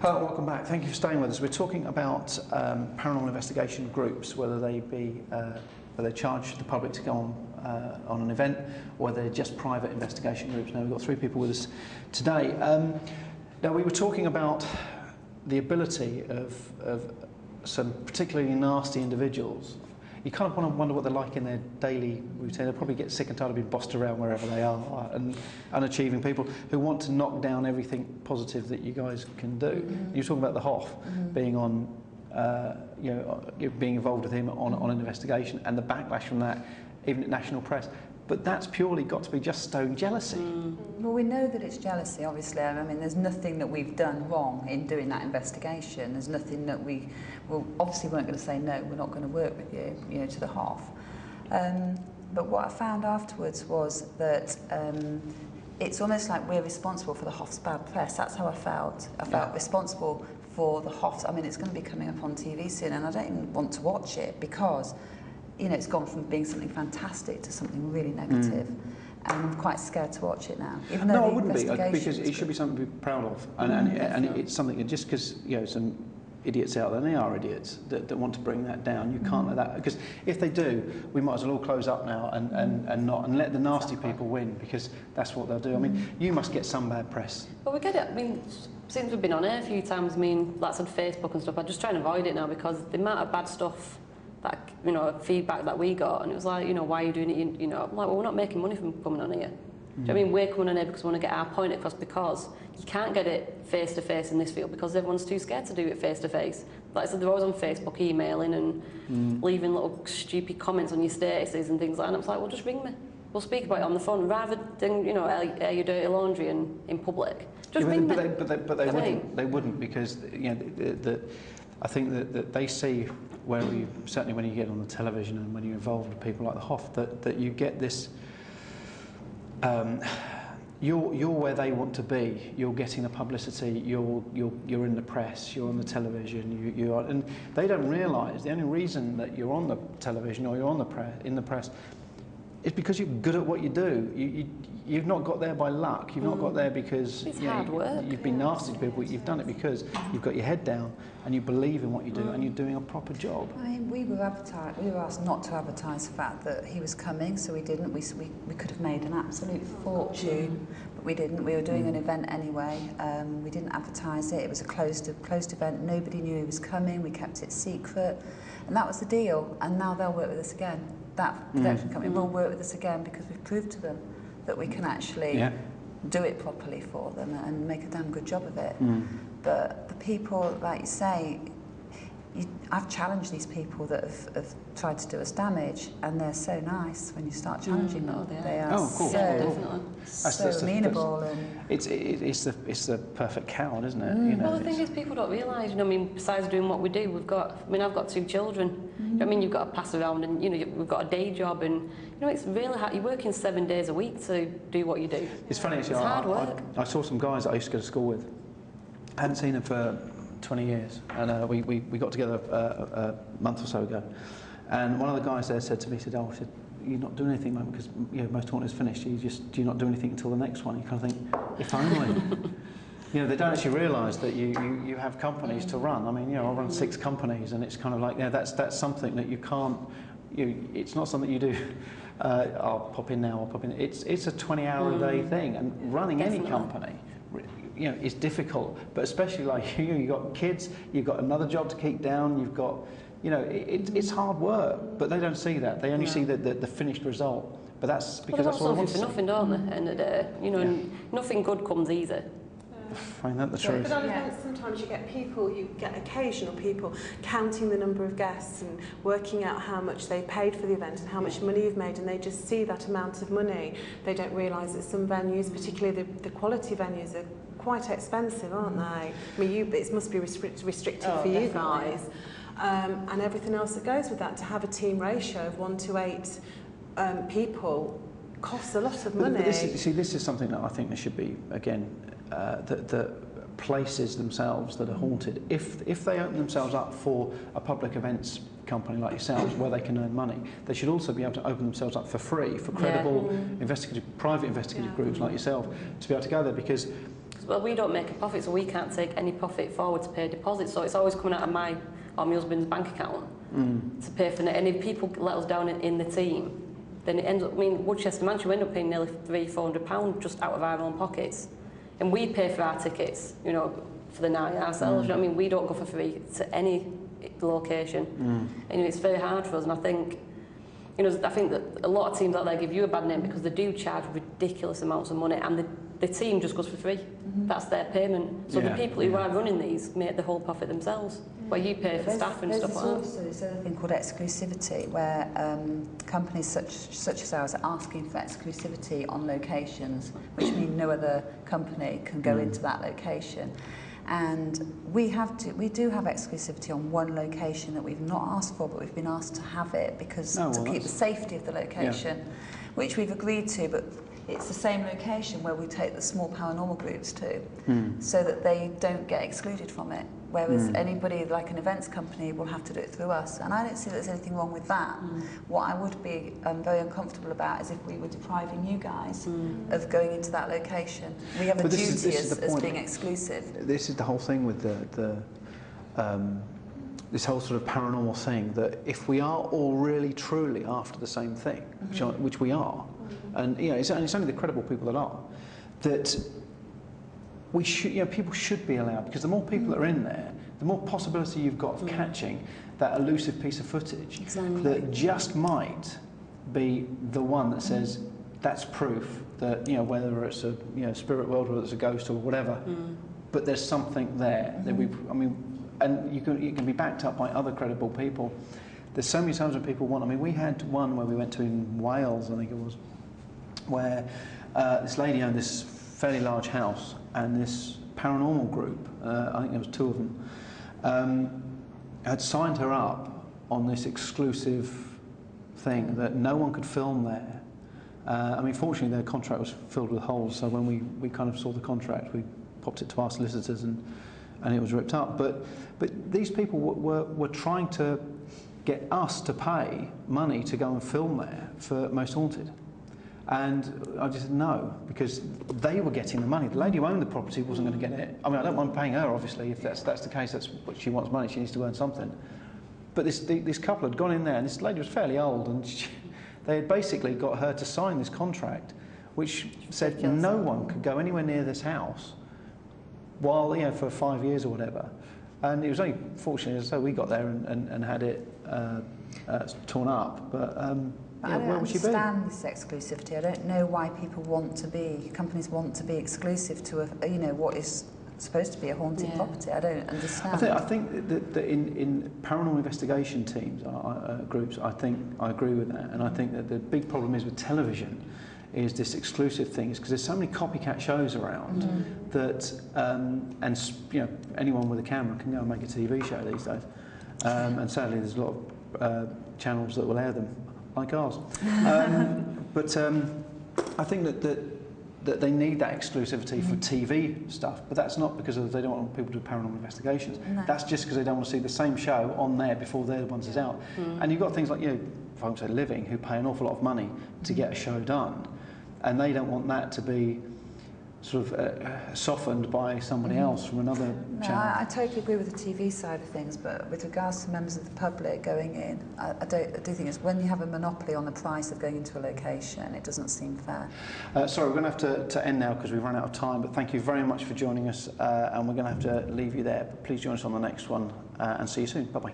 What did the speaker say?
Welcome back. Thank you for staying with us. We're talking about paranormal investigation groups, whether they charge the public to go on an event, or whether they're just private investigation groups. Now, we've got 3 people with us today. Now, we were talking about the ability of some particularly nasty individuals. You kind of want to wonder what they're like in their daily routine. They'll probably get sick and tired of being bossed around wherever they are, and unachieving people who want to knock down everything positive that you guys can do. Mm-hmm. You're talking about the Hoff being on, being involved with him on an investigation, and the backlash from that, even at national press. But that's purely got to be just stone jealousy. Mm. Well, we know that it's jealousy, obviously. I mean, there's nothing that we've done wrong in doing that investigation. There's nothing that we obviously weren't going to say, no, we're not going to work with you, to the Hoff. But what I found afterwards was that it's almost like we're responsible for the Hoff's bad press. That's how I felt. I felt responsible for the Hoff's. I mean, it's going to be coming up on TV soon, and I don't even want to watch it because it's gone from being something fantastic to something really negative. And I'm quite scared to watch it now. Even though no, I wouldn't be, because it should be something to be proud of. And it's something that just because, some idiots out there, and they are idiots, that want to bring that down, you can't let that, because if they do, we might as well all close up now and let the nasty people win, because that's what they'll do. I mean, you must get some bad press. Well, we get it. I mean, since we've been on air a few times, like I said, Facebook and stuff, I just try and avoid it now, because the amount of bad stuff, that feedback that we got, and it was like, why are you doing it? I'm like, well, we're not making money from coming on here. Do you know what I mean? We're coming on here because we want to get our point across, because you can't get it face to face in this field because everyone's too scared to do it face to face. Like I said, they're always on Facebook emailing and leaving little stupid comments on your statuses and things like that. And I was like, well, just ring me. We'll speak about it on the phone rather than air your dirty laundry in public. Just ring me. But they wouldn't, because I think that they see certainly when you get on the television and when you're involved with people like the Hoff, that you get this. You're where they want to be. You're getting the publicity. You're in the press. You're on the television. You are, and they don't realise the only reason that you're on the television or you're on in the press is because you're good at what you do. You've not got there by luck. You've not got there because hard work. You've been nasty to people. You've done it because you've got your head down and you believe in what you do and you're doing a proper job. I mean, we were asked not to advertise the fact that he was coming, so we didn't. We could have made an absolute fortune, but we didn't. We were doing an event anyway. We didn't advertise it. It was a closed event. Nobody knew he was coming. We kept it secret, and that was the deal. And now they'll work with us again. That production company will work with us again because we've proved to them that we can actually do it properly for them and make a damn good job of it. But the people, like you say, I've challenged these people that have tried to do us damage, and they're so nice when you start challenging them. They are so amenable. It's the perfect cow, isn't it? Well, the thing is, people don't realise. Besides doing what we do, I've got 2 children. You've got to pass around, and we've got a day job, and it's really hard. You're working 7 days a week to do what you do. It's funny, actually. It's hard work. I saw some guys that I used to go to school with. I hadn't seen them for 20 years, and we got together a month or so ago, and one of the guys there said to me, you're not doing anything, man, because most tournaments finished. Do you not do anything until the next one? You kind of think, if only. They don't actually realise that you have companies to run. I mean, I run 6 companies, and it's kind of like, that's something that you can't. It's not something you do. I'll pop in now. I'll pop in. It's a 20-hour-a-day thing, and running any company, is difficult. But especially like you've got kids, you've got another job to keep down. You've got, it's hard work. But they don't see that. They only see the finished result. But that's because that's what they want to see. For nothing, don't they? End of the day, nothing good comes easy. Find that the truth. But on events, sometimes you get occasional people counting the number of guests and working out how much they paid for the event and how much money you've made, and they just see that amount of money. They don't realise that some venues, particularly the quality venues, are quite expensive, aren't they? I mean, it must be restricted for you guys. And everything else that goes with that. To have a team ratio of 1 to 8 people costs a lot of money. But this is something that I think there should be, again, the places themselves that are haunted. If they open themselves up for a public events company like yourselves where they can earn money, they should also be able to open themselves up for free for credible private investigative groups like yourself to be able to go there, because because well, we don't make a profit, so we can't take any profit forward to pay deposits. So it's always coming out of my or my husband's bank account to pay for it. And if people let us down in the team, then it ends up, I mean, Woodchester Mansion, we end up paying nearly £300-400 just out of our own pockets. And we pay for our tickets, you know, for the night ourselves. You know what I mean? We don't go for free to any location. And it's very hard for us. And I think, you know, I think that a lot of teams out there give you a bad name because they do charge ridiculous amounts of money, and the team just goes for free. That's their payment. So the people who are running these make the whole profit themselves, where you pay for staff and stuff like that. There's also this other thing called exclusivity, where companies such as ours are asking for exclusivity on locations, which mean no other company can go into that location. And we do have exclusivity on one location that we've not asked for, but we've been asked to have it because to keep the safety of the location, which we've agreed to, but it's the same location where we take the small paranormal groups to, so that they don't get excluded from it. Whereas anybody like an events company will have to do it through us, and I don't see that there's anything wrong with that. What I would be very uncomfortable about is if we were depriving you guys of going into that location. We have a duty as being exclusive. This is the whole thing with this whole sort of paranormal thing, that if we are all really truly after the same thing, which we are, and you know, it's only the credible people that are, that we should, you know, people should be allowed, because the more people that are in there, the more possibility you've got of catching that elusive piece of footage that just might be the one that says that's proof that, you know, whether it's a, you know, spirit world or it's a ghost or whatever, but there's something there that I mean, and it can be backed up by other credible people. There's so many times when people want. I mean, we had one where we went to in Wales, I think it was, where this lady owned this fairly large house, and this paranormal group, I think there was 2 of them, had signed her up on this exclusive thing that no one could film there. I mean, fortunately, their contract was filled with holes, so when we kind of saw the contract, we popped it to our solicitors, and it was ripped up. But these people were trying to get us to pay money to go and film there for Most Haunted. And I just said no, because they were getting the money. The lady who owned the property wasn't going to get it. I mean, I don't mind paying her, obviously, if that's the case. That's what she wants money. She needs to earn something. But this couple had gone in there, and this lady was fairly old, and they had basically got her to sign this contract, which said no one could go anywhere near this house while, you know, for 5 years or whatever. And it was only fortunate as though we got there and had it torn up. But yeah, I don't where would she be? understand this exclusivity. I don't know why companies want to be exclusive to you know, what is supposed to be a haunted property. I don't understand. I think that in paranormal investigation teams, groups, I think I agree with that. And I think that the big problem is with television is this exclusive thing, is because there's so many copycat shows around that, and you know, anyone with a camera can go and make a TV show these days. And sadly, there's a lot of channels that will air them, like ours. But I think that they need that exclusivity for TV stuff, but that's not because they don't want people to do paranormal investigations. No. That's just because they don't want to see the same show on there before their ones is out. And you've got things like, you know, folks at Living who pay an awful lot of money to get a show done, and they don't want that to be sort of softened by somebody else from another channel. I totally agree with the TV side of things, but with regards to members of the public going in, I do think it's when you have a monopoly on the price of going into a location, it doesn't seem fair. Sorry, we're going to have to end now because we've run out of time, but thank you very much for joining us, and we're going to have to leave you there. But please join us on the next one, and see you soon. Bye-bye.